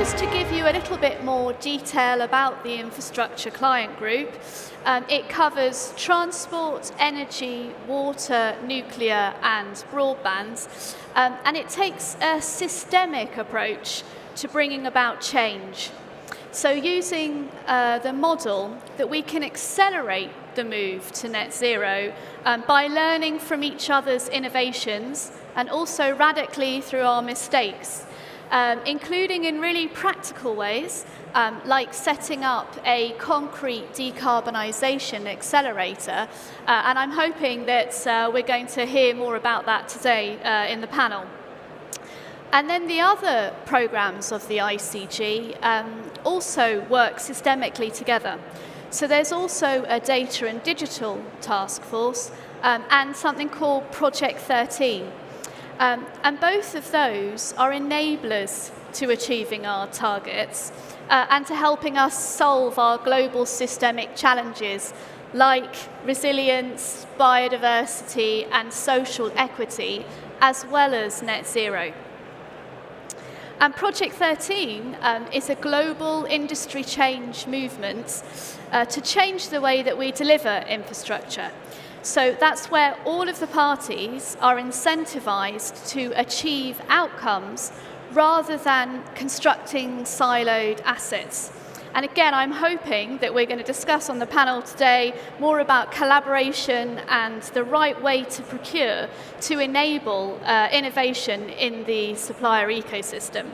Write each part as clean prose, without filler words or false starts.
just to give you a little bit more detail about the infrastructure client group, it covers transport, energy, water, nuclear and broadband, and it takes a systemic approach to bringing about change. So using the model that we can accelerate the move to net zero by learning from each other's innovations and also radically through our mistakes, including in really practical ways, like setting up a concrete decarbonisation accelerator. And I'm hoping that we're going to hear more about that today in the panel. And then the other programmes of the ICG also work systemically together. So there's also a data and digital task force and something called Project 13. And both of those are enablers to achieving our targets and to helping us solve our global systemic challenges like resilience, biodiversity and social equity, as well as net zero. And Project 13 is a global industry change movement to change the way that we deliver infrastructure. So that's where all of the parties are incentivized to achieve outcomes rather than constructing siloed assets. And again, I'm hoping that we're going to discuss on the panel today more about collaboration and the right way to procure to enable innovation in the supplier ecosystem.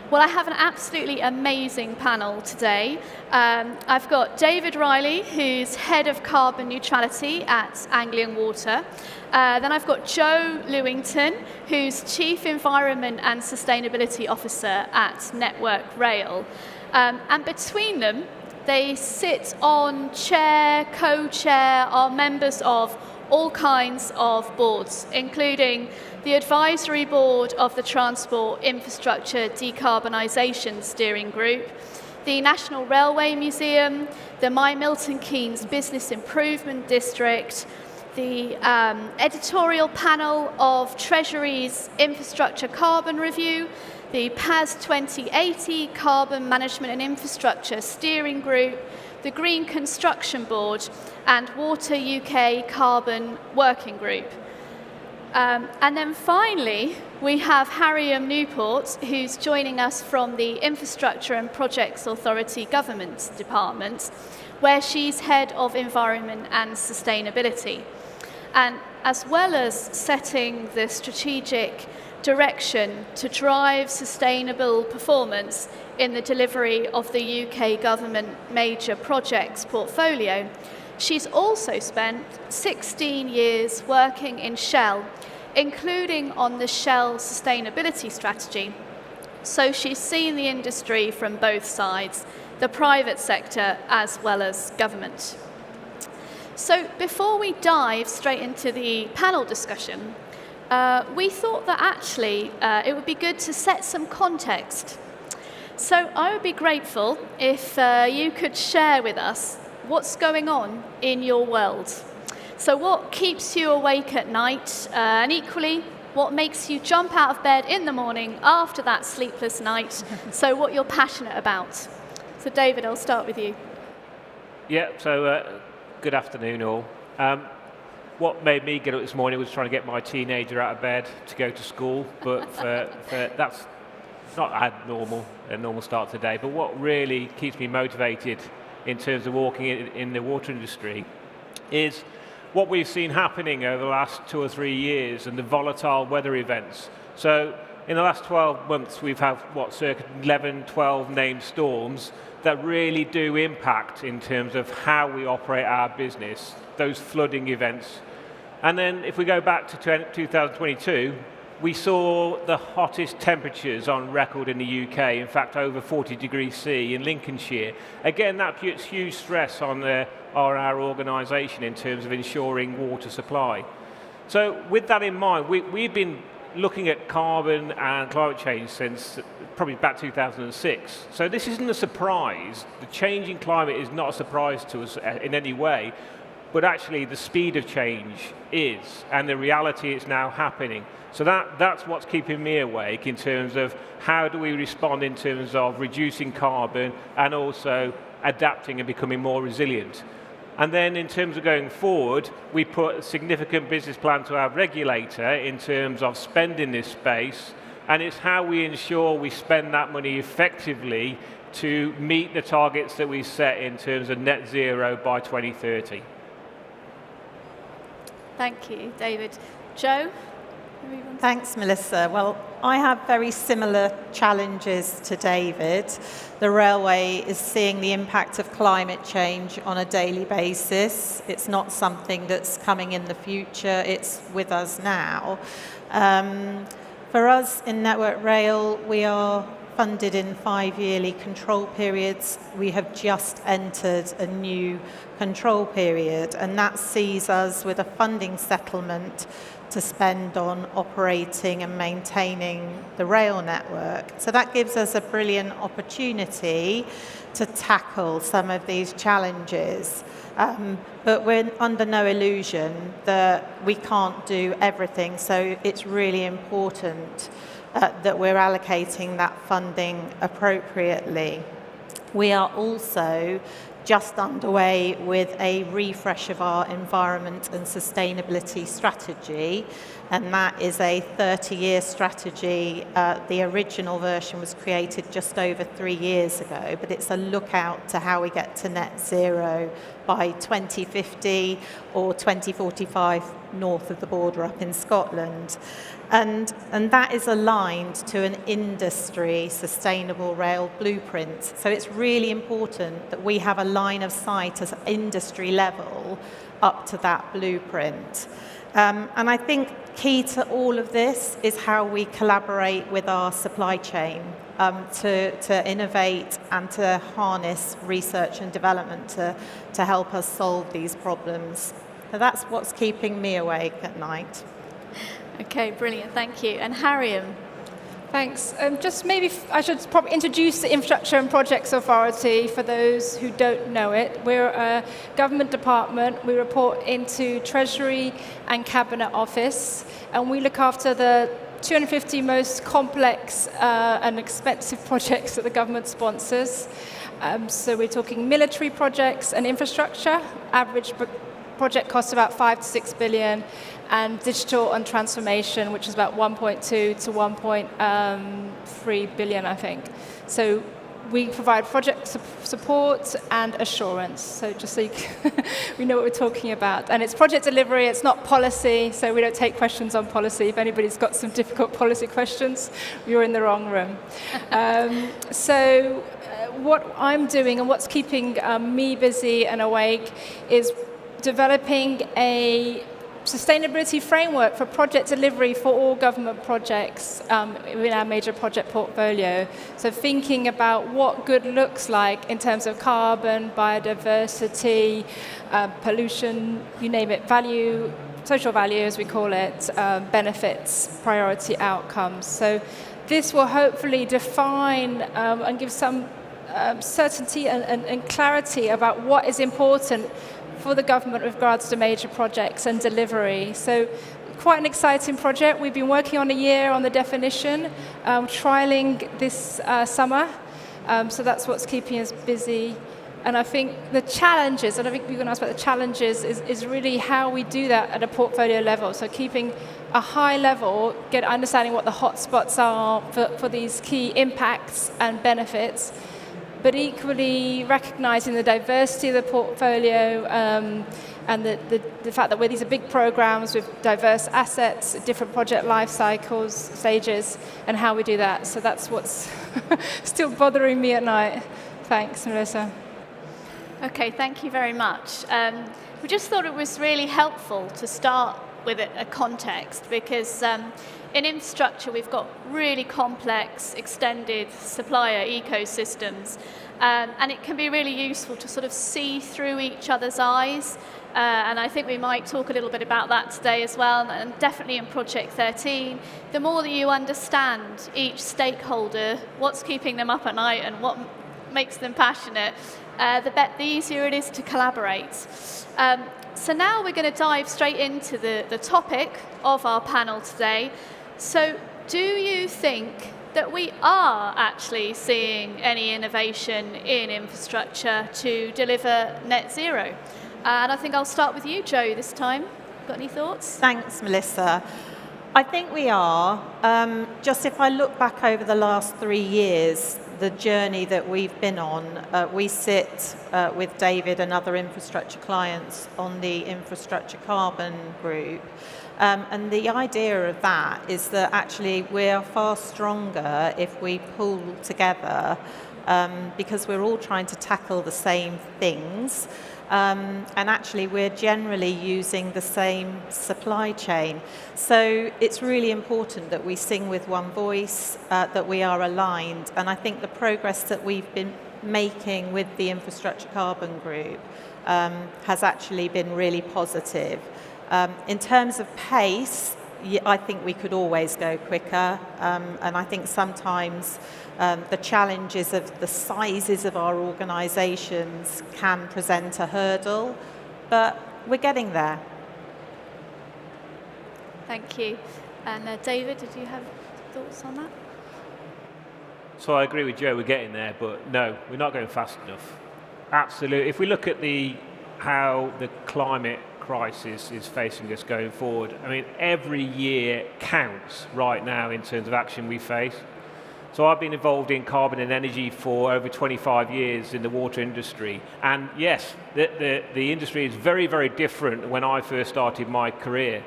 Well, I have an absolutely amazing panel today. I've got David Riley, who's Head of Carbon Neutrality at Anglian Water. Then I've got Joe Lewington, who's Chief Environment and Sustainability Officer at Network Rail. And between them, they sit on chair, co-chair, are members of all kinds of boards, including the advisory board of the Transport Infrastructure Decarbonisation Steering Group, the National Railway Museum, the My Milton Keynes Business Improvement District, the editorial panel of Treasury's Infrastructure Carbon Review, the PAS 2080 Carbon Management and Infrastructure Steering Group, the Green Construction Board, and Water UK Carbon Working Group. And then finally, we have Harriam Newport, who's joining us from the Infrastructure and Projects Authority Government Department, where she's Head of Environment and Sustainability. And as well as setting the strategic direction to drive sustainable performance in the delivery of the UK government major projects portfolio, she's also spent 16 years working in Shell, including on the Shell sustainability strategy. So she's seen the industry from both sides, the private sector as well as government. So before we dive straight into the panel discussion, we thought that actually it would be good to set some context. So I would be grateful if you could share with us what's going on in your world. So what keeps you awake at night, and equally, what makes you jump out of bed in the morning after that sleepless night, so what you're passionate about. So David, I'll start with you. Yeah, so good afternoon all. What made me get up this morning was trying to get my teenager out of bed to go to school, but that's not a normal start to the day, but what really keeps me motivated in terms of working in the water industry is what we've seen happening over the last 2 or 3 years and the volatile weather events. So in the last 12 months, we've had, circa 11, 12 named storms that really do impact in terms of how we operate our business, those flooding events. And then if we go back to 2022, we saw the hottest temperatures on record in the UK, in fact over 40 degrees C in Lincolnshire. Again, that puts huge stress on our organisation in terms of ensuring water supply. So with that in mind, we've been looking at carbon and climate change since probably about 2006. So this isn't a surprise. The changing climate is not a surprise to us in any way. but actually the speed of change is, and the reality is now happening. So that's what's keeping me awake in terms of how do we respond in terms of reducing carbon and also adapting and becoming more resilient. And then in terms of going forward, we put a significant business plan to our regulator in terms of spending this space, and it's how we ensure we spend that money effectively to meet the targets that we set in terms of net zero by 2030. Thank you, David. Jo? Thanks, Melissa. Well, I have very similar challenges to David. The railway is seeing the impact of climate change on a daily basis. It's not something that's coming in the future, it's with us now. For us in Network Rail, we are funded in 5-yearly control periods. We have just entered a new control period, and that sees us with a funding settlement to spend on operating and maintaining the rail network. So that gives us a brilliant opportunity to tackle some of these challenges. But we're under no illusion that we can't do everything, so it's really important that we're allocating that funding appropriately. We are also just underway with a refresh of our environment and sustainability strategy, and that is a 30-year strategy. The original version was created just over 3 years ago, but it's a look out to how we get to net zero by 2050 or 2045 north of the border up in Scotland. And that is aligned to an industry sustainable rail blueprint. So it's really important that we have a line of sight as industry level up to that blueprint. And I think key to all of this is how we collaborate with our supply chain to innovate and to harness research and development to help us solve these problems. So that's what's keeping me awake at night. Okay, brilliant, thank you. And Harriam? Thanks. Just maybe I should probably introduce the Infrastructure and Projects Authority for those who don't know it. We're a government department. We report into Treasury and Cabinet Office, and we look after the 250 most complex and expensive projects that the government sponsors. So we're talking military projects and infrastructure. Average project costs about 5 to 6 billion, and digital and transformation, which is about 1.2 to 1.3 billion, I think. So we provide project support and assurance. So just so we know what we're talking about. And it's project delivery, it's not policy, so we don't take questions on policy. If anybody's got some difficult policy questions, you're in the wrong room. What I'm doing and what's keeping me busy and awake is developing a sustainability framework for project delivery for all government projects in our major project portfolio. So thinking about what good looks like in terms of carbon, biodiversity, pollution, you name it, value, social value as we call it, benefits, priority outcomes. So this will hopefully define and give some certainty and clarity about what is important for the government with regards to major projects and delivery. So quite an exciting project. We've been working on a year on the definition, trialing this summer. So that's what's keeping us busy. And I think the challenges, and I think we're going to ask about the challenges, is really how we do that at a portfolio level. So keeping a high level, understanding what the hotspots are for these key impacts and benefits, but equally recognizing the diversity of the portfolio and the fact that these are big programs with diverse assets, different project life cycles, stages, and how we do that. So that's what's still bothering me at night. Thanks, Melissa. Okay, thank you very much. We just thought it was really helpful to start with a context because in infrastructure we've got really complex extended supplier ecosystems and it can be really useful to sort of see through each other's eyes and I think we might talk a little bit about that today as well, and definitely in Project 13 the more that you understand each stakeholder, what's keeping them up at night and what makes them passionate, the easier it is to collaborate. So now we're going to dive straight into the topic of our panel today. So do you think that we are actually seeing any innovation in infrastructure to deliver net zero? And I think I'll start with you, Jo, this time. Got any thoughts? Thanks, Melissa. I think we are. Just if I look back over the last 3 years, the journey that we've been on, we sit with David and other infrastructure clients on the infrastructure carbon group. And the idea of that is that actually we're far stronger if we pull together because we're all trying to tackle the same things. And actually we're generally using the same supply chain. So it's really important that we sing with one voice, that we are aligned. And I think the progress that we've been making with the infrastructure carbon group has actually been really positive. In terms of pace, I think we could always go quicker, and I think sometimes the challenges of the sizes of our organisations can present a hurdle, but we're getting there. Thank you. And David, did you have thoughts on that? So I agree with Jo, we're getting there, but no, we're not going fast enough. Absolutely. If we look at how the climate crisis is facing us going forward, I mean, every year counts right now in terms of action we face. So I've been involved in carbon and energy for over 25 years in the water industry. And yes, the industry is very, very different when I first started my career.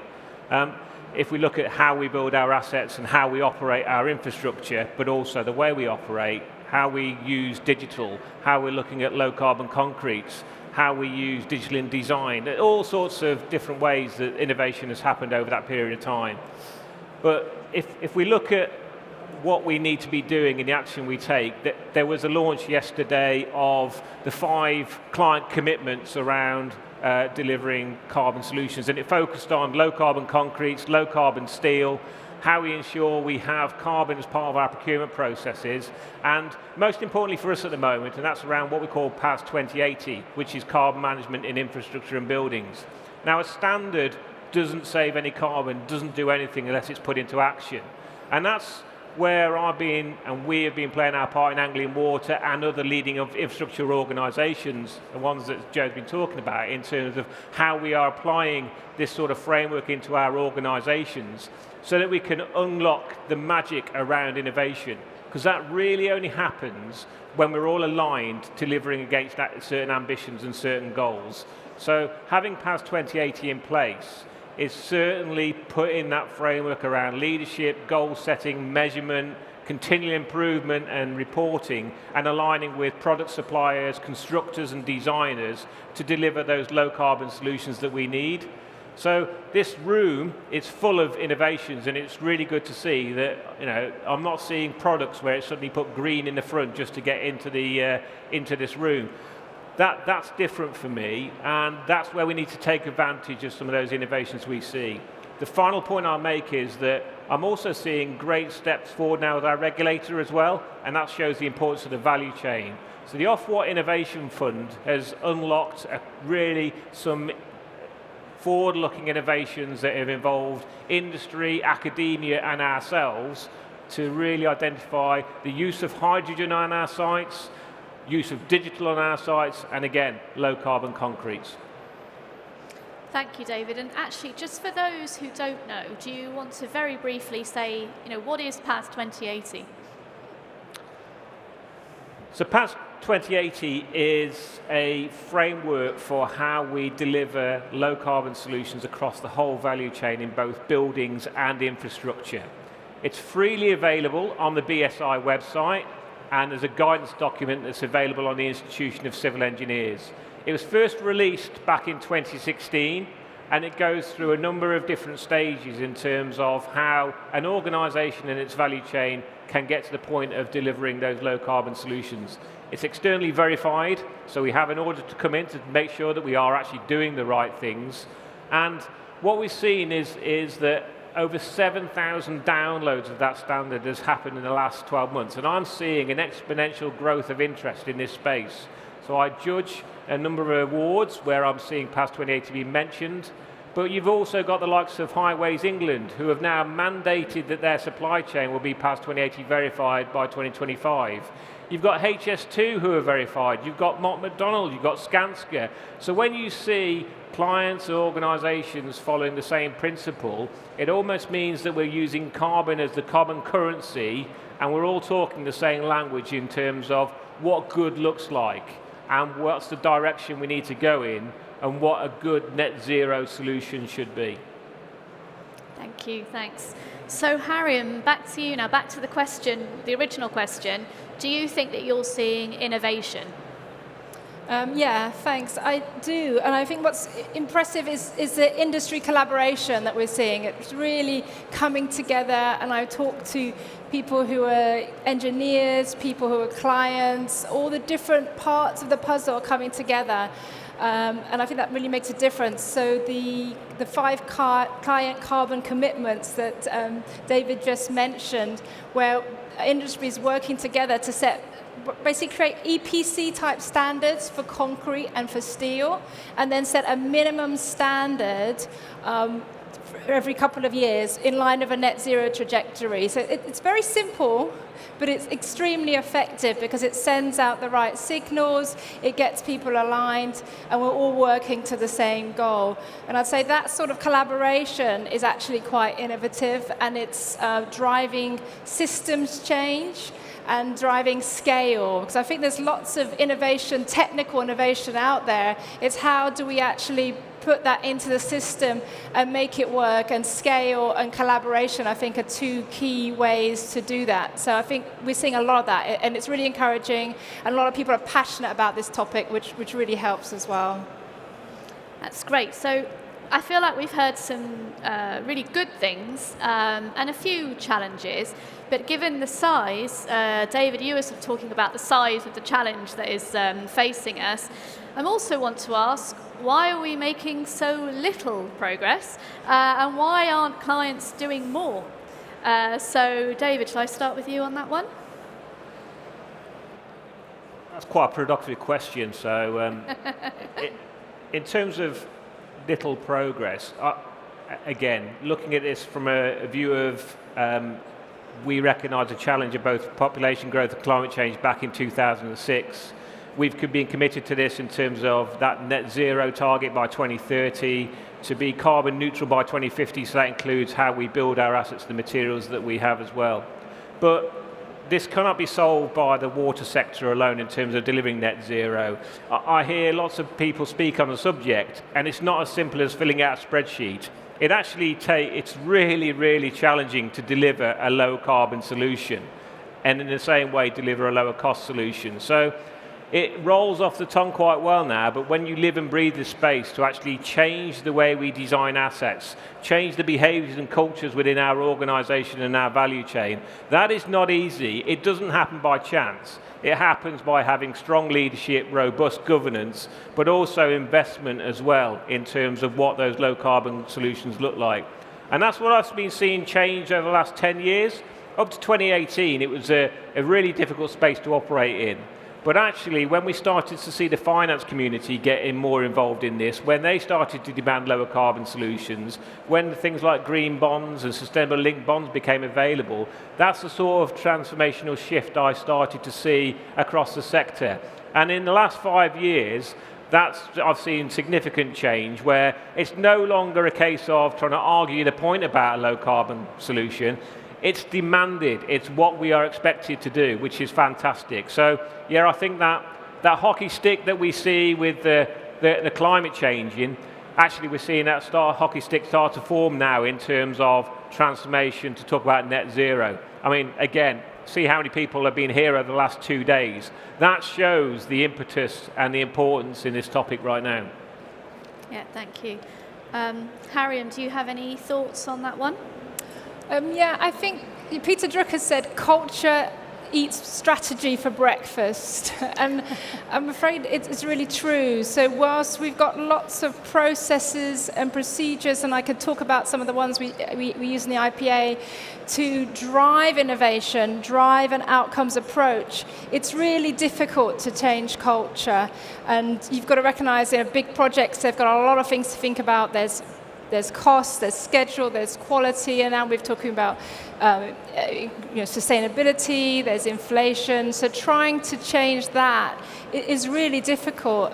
If we look at how we build our assets and how we operate our infrastructure, but also the way we operate, how we use digital, how we're looking at low carbon concretes, how we use digital in design, all sorts of different ways that innovation has happened over that period of time. But if we look at what we need to be doing in the action we take, there was a launch yesterday of the 5 client commitments around delivering carbon solutions, and it focused on low carbon concretes, low carbon steel, how we ensure we have carbon as part of our procurement processes, and most importantly for us at the moment, and that's around what we call PAS 2080, which is carbon management in infrastructure and buildings. Now, a standard doesn't save any carbon, doesn't do anything unless it's put into action, and that's where we have been playing our part in Anglian Water and other leading infrastructure organisations, the ones that Jo's been talking about, in terms of how we are applying this sort of framework into our organisations so that we can unlock the magic around innovation, because that really only happens when we're all aligned delivering against certain ambitions and certain goals. So having PAS 2080 in place is certainly putting that framework around leadership, goal setting, measurement, continual improvement and reporting, and aligning with product suppliers, constructors and designers to deliver those low carbon solutions that we need. So this room is full of innovations, and it's really good to see that, I'm not seeing products where it's suddenly put green in the front just to get into this room. That's different for me, and that's where we need to take advantage of some of those innovations we see. The final point I'll make is that I'm also seeing great steps forward now with our regulator as well, and that shows the importance of the value chain. So the Ofwat Innovation Fund has unlocked really some forward-looking innovations that have involved industry, academia and ourselves to really identify the use of hydrogen on our sites, use of digital on our sites, and again, low carbon concretes. Thank you, David. And actually, just for those who don't know, do you want to very briefly say, what is PAS 2080? So PAS 2080 is a framework for how we deliver low carbon solutions across the whole value chain in both buildings and infrastructure. It's freely available on the BSI website, and there's a guidance document that's available on the Institution of Civil Engineers. It was first released back in 2016, and it goes through a number of different stages in terms of how an organisation in its value chain can get to the point of delivering those low carbon solutions. It's externally verified, so we have an audit to come in to make sure that we are actually doing the right things. And what we've seen is that over 7,000 downloads of that standard has happened in the last 12 months, and I'm seeing an exponential growth of interest in this space. So I judge a number of awards where I'm seeing past 2080 being mentioned. But you've also got the likes of Highways England, who have now mandated that their supply chain will be past 2080 verified by 2025. You've got HS2 who are verified. You've got Mott MacDonald. You've got Skanska. So when you see clients or organisations following the same principle, it almost means that we're using carbon as the common currency, and we're all talking the same language in terms of what good looks like and what's the direction we need to go in, and what a good net zero solution should be. Thank you, thanks. So Harriam, back to you now, back to the question, the original question. Do you think that you're seeing innovation? Yeah, thanks. I do, and I think what's impressive is the industry collaboration that we're seeing. It's really coming together, and I talk to people who are engineers, people who are clients, all the different parts of the puzzle are coming together. And I think that really makes a difference. So the 5 client carbon commitments that David just mentioned, where industry is working together to basically create EPC type standards for concrete and for steel, and then set a minimum standard every couple of years in line with a net zero trajectory. So it's very simple, but it's extremely effective because it sends out the right signals, it gets people aligned, and we're all working to the same goal. And I'd say that sort of collaboration is actually quite innovative, and it's driving systems change and driving scale, because I think there's lots of innovation, technical innovation out there. It's how do we actually put that into the system and make it work, and scale and collaboration, I think, are 2 key ways to do that. So I think we're seeing a lot of that, and it's really encouraging, and a lot of people are passionate about this topic, which really helps as well. That's great. So I feel like we've heard some really good things and a few challenges, but given the size, David, you were sort of talking about the size of the challenge that is facing us. I also want to ask, why are we making so little progress, and why aren't clients doing more? So David, shall I start with you on that one? That's quite a productive question. So in terms of little progress, again, looking at this from a view of we recognise a challenge of both population growth and climate change back in 2006. We've been committed to this in terms of that net zero target by 2030, to be carbon neutral by 2050, so that includes how we build our assets, the materials that we have as well. But this cannot be solved by the water sector alone in terms of delivering net zero. I hear lots of people speak on the subject, and it's not as simple as filling out a spreadsheet. It actually it's really, really challenging to deliver a low carbon solution, and in the same way deliver a lower cost solution. So it rolls off the tongue quite well now, but when you live and breathe this space to actually change the way we design assets, change the behaviours and cultures within our organisation and our value chain, that is not easy. It doesn't happen by chance. It happens by having strong leadership, robust governance, but also investment as well in terms of what those low carbon solutions look like. And that's what I've been seeing change over the last 10 years. Up to 2018, it was a really difficult space to operate in. But actually, when we started to see the finance community getting more involved in this, when they started to demand lower carbon solutions, when things like green bonds and sustainable linked bonds became available, that's the sort of transformational shift I started to see across the sector. And in the last 5 years, I've seen significant change, where it's no longer a case of trying to argue the point about a low carbon solution. It's demanded. It's what we are expected to do, which is fantastic. So, yeah, I think that hockey stick that we see with the climate changing, actually we're seeing that hockey stick start to form now in terms of transformation to talk about net zero. I mean, again, see how many people have been here over the last 2 days. That shows the impetus and the importance in this topic right now. Yeah, thank you. Harriam, do you have any thoughts on that one? Yeah, I think Peter Drucker said culture eat strategy for breakfast. And I'm afraid it's really true. So whilst we've got lots of processes and procedures, and I could talk about some of the ones we use in the IPA to drive innovation, drive an outcomes approach, it's really difficult to change culture. And you've got to recognize big projects, they've got a lot of things to think about. There's cost, there's schedule, there's quality, and now we're talking about sustainability, there's inflation. So trying to change that is really difficult.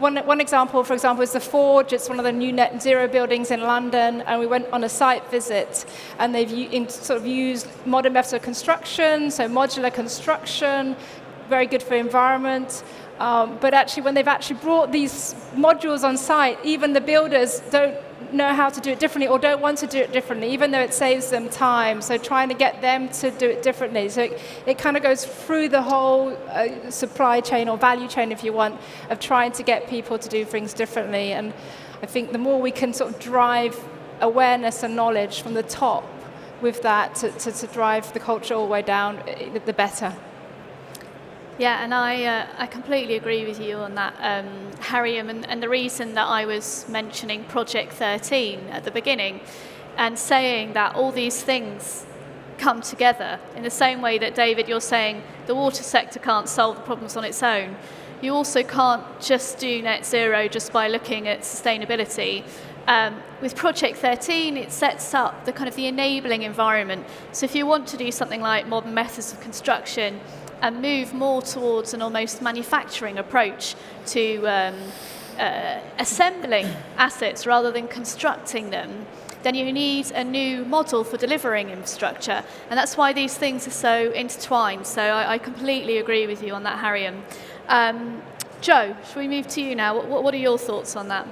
One example, for example, is the Forge. It's one of the new net zero buildings in London, and we went on a site visit, and they've used modern methods of construction, so modular construction, very good for environment. But actually, when they've actually brought these modules on site, even the builders don't know how to do it differently or don't want to do it differently, even though it saves them time. So trying to get them to do it differently. So it kind of goes through the whole supply chain or value chain, if you want, of trying to get people to do things differently. And I think the more we can sort of drive awareness and knowledge from the top with that to drive the culture all the way down, the better. Yeah, and I completely agree with you on that, Harriam, and the reason that I was mentioning Project 13 at the beginning and saying that all these things come together in the same way that, David, you're saying the water sector can't solve the problems on its own. You also can't just do net zero just by looking at sustainability. With Project 13, it sets up the kind of the enabling environment. So if you want to do something like modern methods of construction, and move more towards an almost manufacturing approach to assembling assets rather than constructing them, then you need a new model for delivering infrastructure. And that's why these things are so intertwined. So I completely agree with you on that, Harriam. Joe, shall we move to you now? What are your thoughts on that?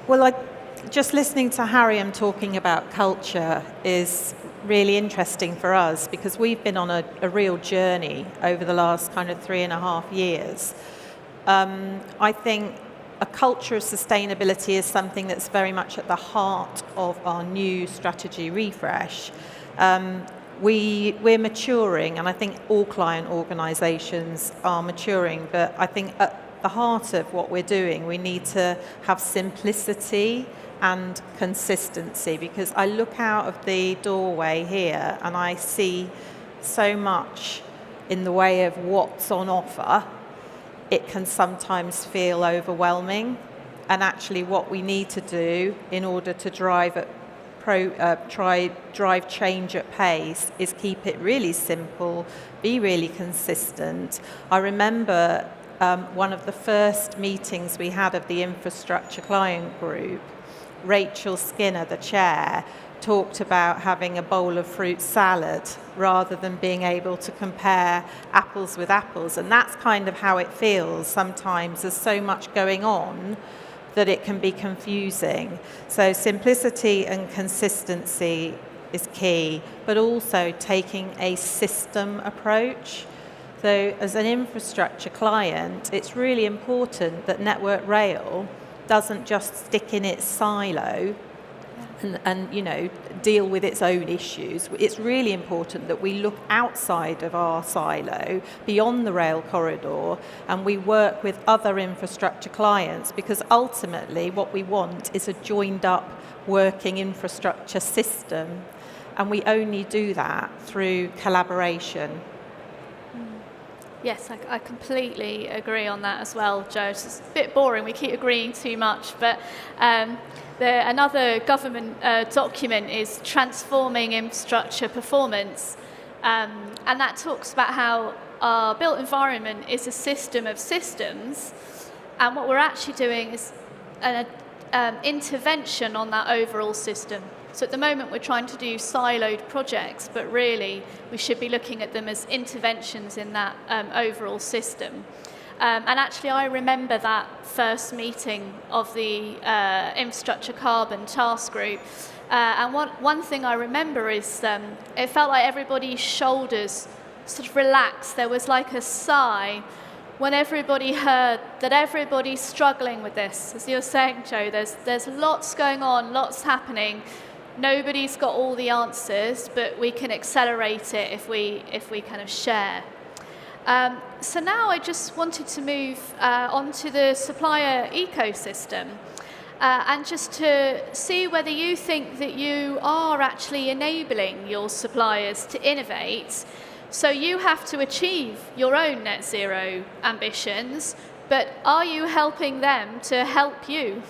Well, just listening to Harriam talking about culture is really interesting for us because we've been on a real journey over the last kind of 3.5 years. I think a culture of sustainability is something that's very much at the heart of our new strategy refresh. We're maturing, and I think all client organisations are maturing, but I think at the heart of what we're doing, we need to have simplicity and consistency, because I look out of the doorway here and I see so much in the way of what's on offer. It can sometimes feel overwhelming, and actually what we need to do in order to drive change at pace is keep it really simple, be really consistent. I remember one of the first meetings we had of the infrastructure client group, Rachel Skinner, the chair, talked about having a bowl of fruit salad rather than being able to compare apples with apples. And that's kind of how it feels sometimes. There's so much going on that it can be confusing. So simplicity and consistency is key, but also taking a system approach. So as an infrastructure client, it's really important that Network Rail doesn't just stick in its silo and deal with its own issues. It's really important that we look outside of our silo, beyond the rail corridor, and we work with other infrastructure clients, because ultimately what we want is a joined up working infrastructure system, and we only do that through collaboration. Yes, I completely agree on that as well, Joe. It's a bit boring, we keep agreeing too much, but another government document is Transforming Infrastructure Performance, and that talks about how our built environment is a system of systems, and what we're actually doing is an intervention on that overall system. So at the moment we're trying to do siloed projects, but really we should be looking at them as interventions in that overall system. And actually I remember that first meeting of the Infrastructure Carbon Task Group, and one thing I remember is it felt like everybody's shoulders sort of relaxed. There was like a sigh when everybody heard that everybody's struggling with this. As you were saying, Joe, there's lots going on, lots happening. Nobody's got all the answers, but we can accelerate it if we kind of share. So now I just wanted to move onto the supplier ecosystem and just to see whether you think that you are actually enabling your suppliers to innovate. So you have to achieve your own net zero ambitions, but are you helping them to help you?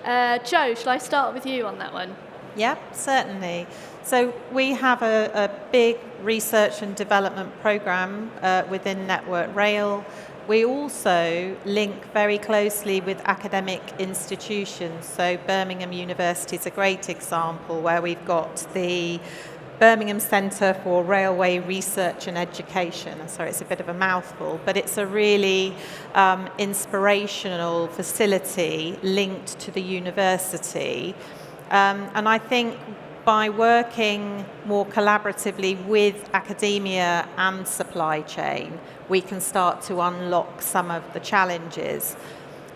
Jo, shall I start with you on that one? Yeah, certainly. So we have a big research and development program within Network Rail. We also link very closely with academic institutions. So Birmingham University is a great example where we've got the Birmingham Centre for Railway Research and Education. Sorry, it's a bit of a mouthful, but it's a really inspirational facility linked to the university. And I think by working more collaboratively with academia and supply chain, we can start to unlock some of the challenges.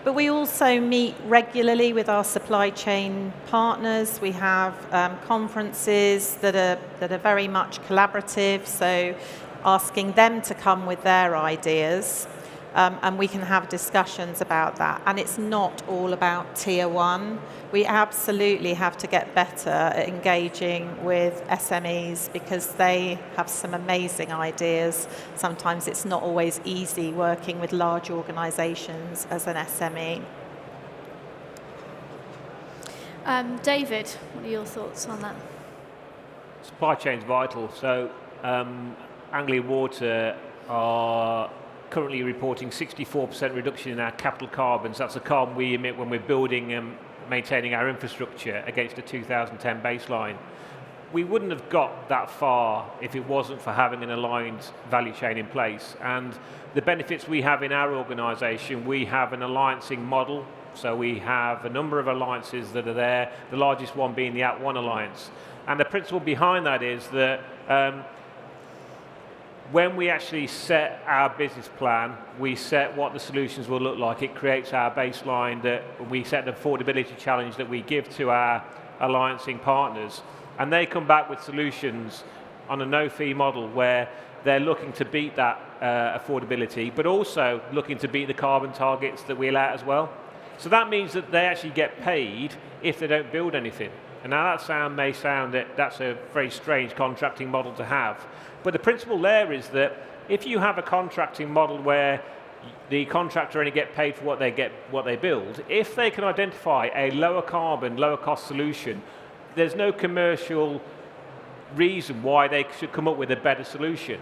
But we also meet regularly with our supply chain partners. We have conferences that are very much collaborative, so asking them to come with their ideas, and we can have discussions about that. And it's not all about tier one. We absolutely have to get better at engaging with SMEs because they have some amazing ideas. Sometimes it's not always easy working with large organisations as an SME. David, what are your thoughts on that? Supply chain's vital. So Anglian Water are currently reporting 64% reduction in our capital carbons. That's the carbon we emit when we're building and maintaining our infrastructure against the 2010 baseline. We wouldn't have got that far if it wasn't for having an aligned value chain in place. And the benefits we have in our organisation, we have an alliancing model. So we have a number of alliances that are there, the largest one being the @ONE Alliance. And the principle behind that is that when we actually set our business plan, we set what the solutions will look like. It creates our baseline, that we set an affordability challenge that we give to our alliancing partners. And they come back with solutions on a no-fee model where they're looking to beat that affordability, but also looking to beat the carbon targets that we allow as well. So that means that they actually get paid if they don't build anything. And now that may sound that that's a very strange contracting model to have. But the principle there is that if you have a contracting model where the contractor only get paid for what they build, if they can identify a lower carbon, lower cost solution, there's no commercial reason why they should come up with a better solution.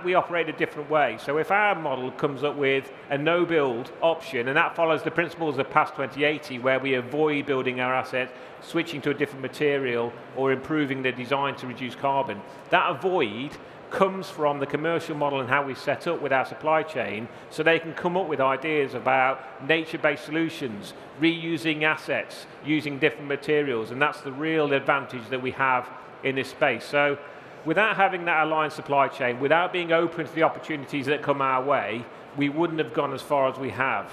We operate a different way. So if our model comes up with a no-build option, and that follows the principles of PAS 2080, where we avoid building our assets, switching to a different material, or improving the design to reduce carbon, that avoid comes from the commercial model and how we set up with our supply chain, so they can come up with ideas about nature-based solutions, reusing assets, using different materials, and that's the real advantage that we have in this space. So without having that aligned supply chain, without being open to the opportunities that come our way, we wouldn't have gone as far as we have.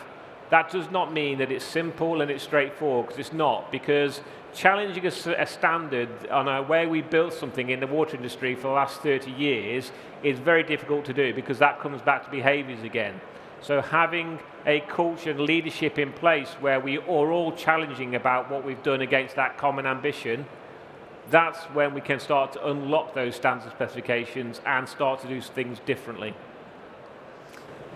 That does not mean that it's simple and it's straightforward, because it's not, because challenging a standard on a way we built something in the water industry for the last 30 years is very difficult to do, because that comes back to behaviours again. So having a culture and leadership in place where we are all challenging about what we've done against that common ambition, that's when we can start to unlock those standards and specifications and start to do things differently.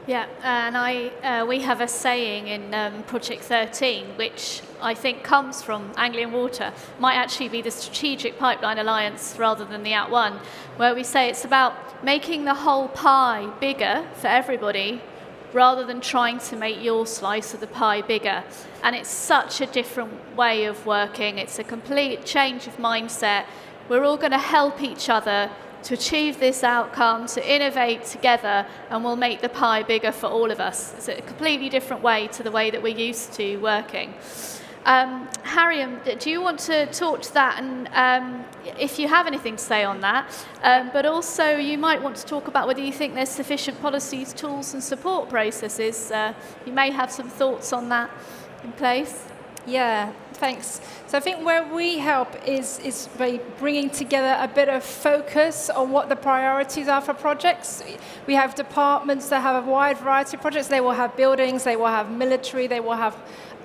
Yeah, and we have a saying in Project 13, which I think comes from Anglian Water, might actually be the Strategic Pipeline Alliance rather than the @ONE, where we say it's about making the whole pie bigger for everybody rather than trying to make your slice of the pie bigger. And it's such a different way of working. It's a complete change of mindset. We're all going to help each other to achieve this outcome, to innovate together, and we'll make the pie bigger for all of us. It's a completely different way to the way that we're used to working. Harriam, do you want to talk to that, and if you have anything to say on that, but also you might want to talk about whether you think there's sufficient policies, tools and support processes. You may have some thoughts on that in place. Yeah, thanks. So I think where we help is by bringing together a bit of focus on what the priorities are for projects. We have departments that have a wide variety of projects. They will have buildings, they will have military, they will have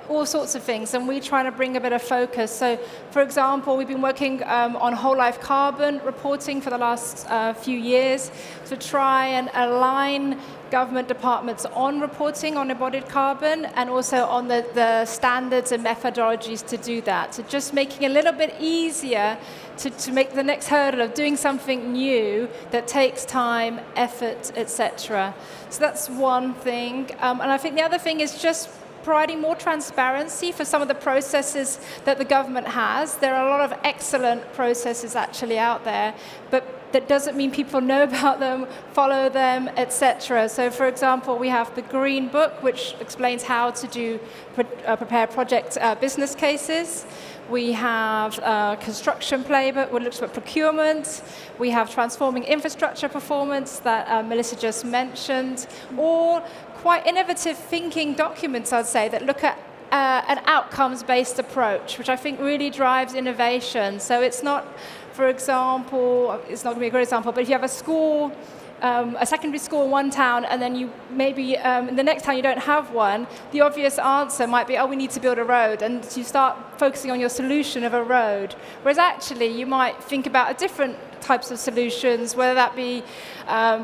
all sorts of things, and we try to bring a bit of focus. So, for example, we've been working on whole life carbon reporting for the last few years to try and align government departments on reporting on embodied carbon and also on the standards and methodologies to do that. So just making it a little bit easier to make the next hurdle of doing something new that takes time, effort, etc. So that's one thing. And I think the other thing is just providing more transparency for some of the processes that the government has. There are a lot of excellent processes actually out there, but that doesn't mean people know about them, follow them, etc. So, for example, we have the Green Book, which explains how to prepare project business cases. We have Construction Playbook, which looks at procurement. We have Transforming Infrastructure Performance that Melissa just mentioned, or quite innovative thinking documents, I'd say, that look at an outcomes-based approach, which I think really drives innovation. So it's not, for example, it's not going to be a great example, but if you have a school, a secondary school in one town, and then you maybe in the next town you don't have one, the obvious answer might be, oh, we need to build a road, and you start focusing on your solution of a road. Whereas actually you might think about a different types of solutions, whether that be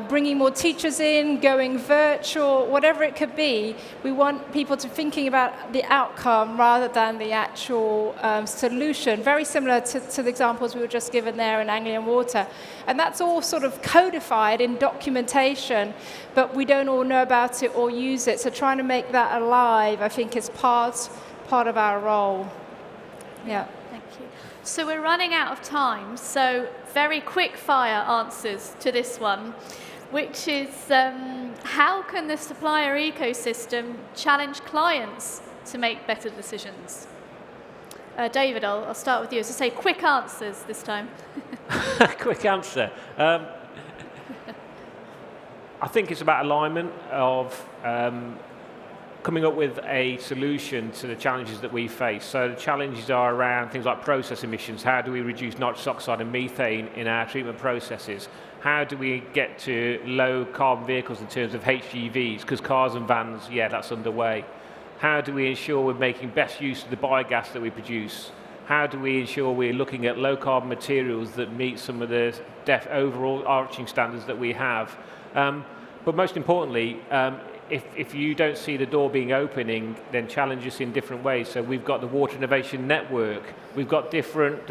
bringing more teachers in, going virtual, whatever it could be. We want people to thinking about the outcome rather than the actual solution, very similar to the examples we were just given there in Anglian Water. And that's all sort of codified in documentation, but we don't all know about it or use it. So trying to make that alive, I think, is part of our role. Yeah. Thank you. So we're running out of time, so very quick fire answers to this one, which is how can the supplier ecosystem challenge clients to make better decisions? David, I'll start with you. As I say, quick answers this time. Quick answer. I think it's about alignment of coming up with a solution to the challenges that we face. So the challenges are around things like process emissions. How do we reduce nitrous oxide and methane in our treatment processes? How do we get to low carbon vehicles in terms of HGVs? Because cars and vans, yeah, that's underway. How do we ensure we're making best use of the biogas that we produce? How do we ensure we're looking at low carbon materials that meet some of the overall arching standards that we have? But most importantly, if you don't see the door being opening, then challenge us in different ways. So we've got the Water Innovation Network. We've got different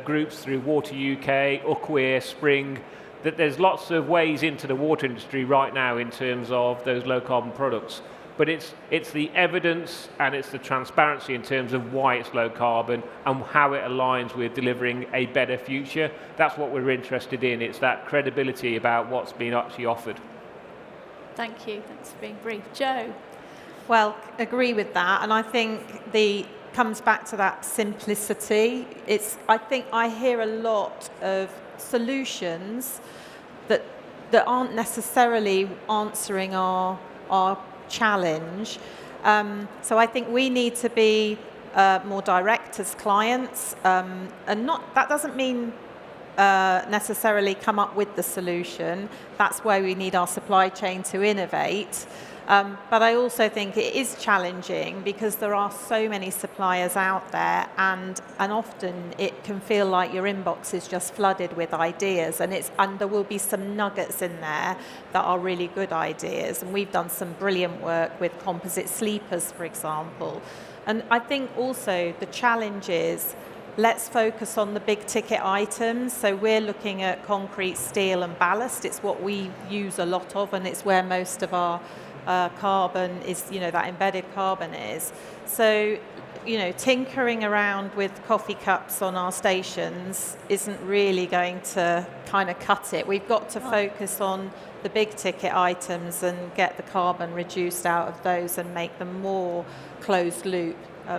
groups through Water UK, Uqueer, Spring. That there's lots of ways into the water industry right now in terms of those low carbon products. But it's the evidence and it's the transparency in terms of why it's low carbon and how it aligns with delivering a better future. That's what we're interested in. It's that credibility about what's being actually offered. Thank you. Thanks for being brief. Jo? Well, agree with that, and I think comes back to that simplicity. I think I hear a lot of solutions that aren't necessarily answering our challenge. So I think we need to be more direct as clients, and that doesn't mean necessarily come up with the solution. That's where we need our supply chain to innovate. But I also think it is challenging because there are so many suppliers out there, and often it can feel like your inbox is just flooded with ideas, and there will be some nuggets in there that are really good ideas. And we've done some brilliant work with composite sleepers, for example. And I think also the challenge is, let's focus on the big ticket items. So we're looking at concrete, steel and ballast. It's what we use a lot of, and it's where most of our carbon is, that embedded carbon is. So, tinkering around with coffee cups on our stations isn't really going to kind of cut it. We've got to focus on the big ticket items and get the carbon reduced out of those and make them more closed loop.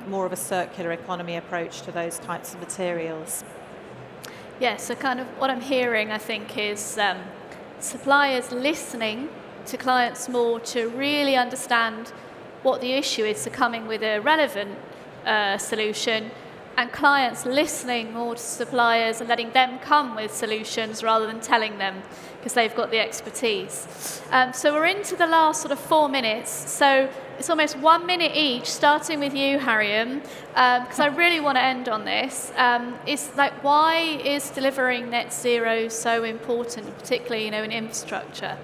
More of a circular economy approach to those types of materials. Yeah, so kind of what I'm hearing, I think, is suppliers listening to clients more to really understand what the issue is, so coming with a relevant solution, and clients listening more to suppliers and letting them come with solutions rather than telling them, because they've got the expertise. So we're into the last sort of 4 minutes. So it's almost 1 minute each, starting with you, Harriam, because I really want to end on this. It's like, why is delivering net zero so important, particularly, in infrastructure?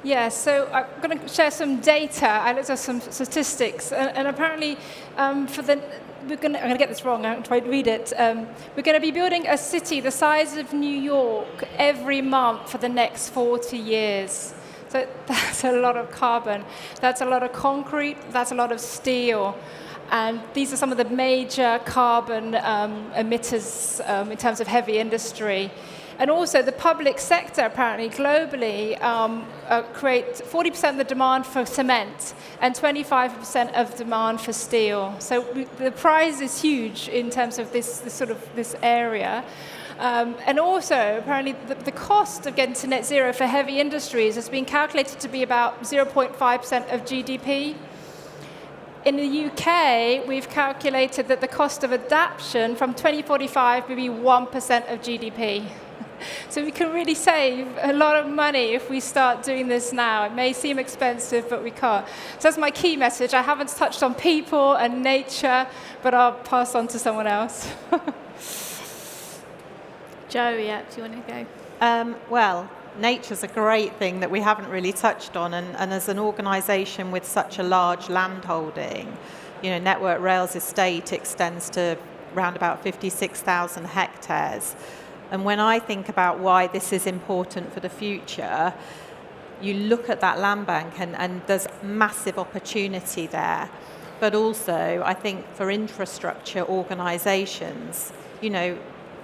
Yeah, so I'm going to share some data. I looked at some statistics, and apparently I'm going to get this wrong, I'm going to try to read it. We're going to be building a city the size of New York every month for the next 40 years. So that's a lot of carbon. That's a lot of concrete. That's a lot of steel. And these are some of the major carbon emitters in terms of heavy industry. And also the public sector, apparently, globally, create 40% of the demand for cement and 25% of demand for steel. So the prize is huge in terms of this area. And also, apparently, the cost of getting to net zero for heavy industries has been calculated to be about 0.5% of GDP. In the UK, we've calculated that the cost of adaptation from 2045 will be 1% of GDP. So we can really save a lot of money if we start doing this now. It may seem expensive, but we can't. So that's my key message. I haven't touched on people and nature, but I'll pass on to someone else. Jo, yeah, do you want to go? Well, nature's a great thing that we haven't really touched on, and as an organisation with such a large landholding, Network Rail's estate extends to around about 56,000 hectares. And when I think about why this is important for the future, you look at that land bank and there's massive opportunity there. But also, I think for infrastructure organisations,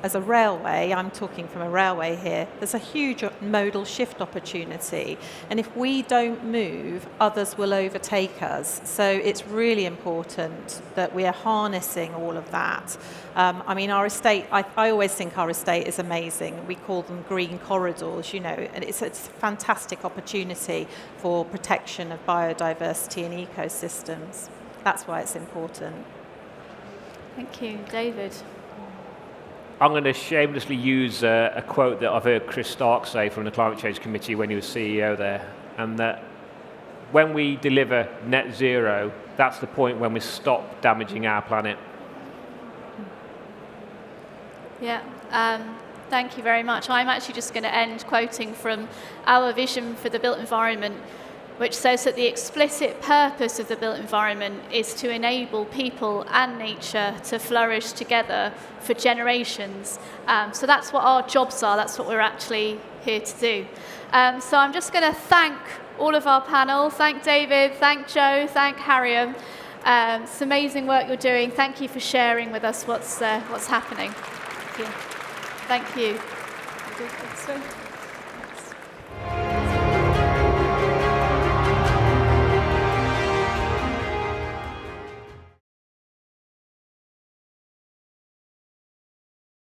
as a railway, I'm talking from a railway here, there's a huge modal shift opportunity. And if we don't move, others will overtake us. So it's really important that we are harnessing all of that. Our estate, I always think our estate is amazing. We call them green corridors, and it's a fantastic opportunity for protection of biodiversity and ecosystems. That's why it's important. Thank you. David? I'm going to shamelessly use a quote that I've heard Chris Stark say from the Climate Change Committee when he was CEO there, and that when we deliver net zero, that's the point when we stop damaging our planet. Yeah, thank you very much. I'm actually just going to end quoting from our vision for the built environment, which says that the explicit purpose of the built environment is to enable people and nature to flourish together for generations. So that's what our jobs are, that's what we're actually here to do. So I'm just going to thank all of our panel. Thank David, thank Jo, thank Harriam. It's amazing work you're doing. Thank you for sharing with us what's happening. Thank you. Thank you.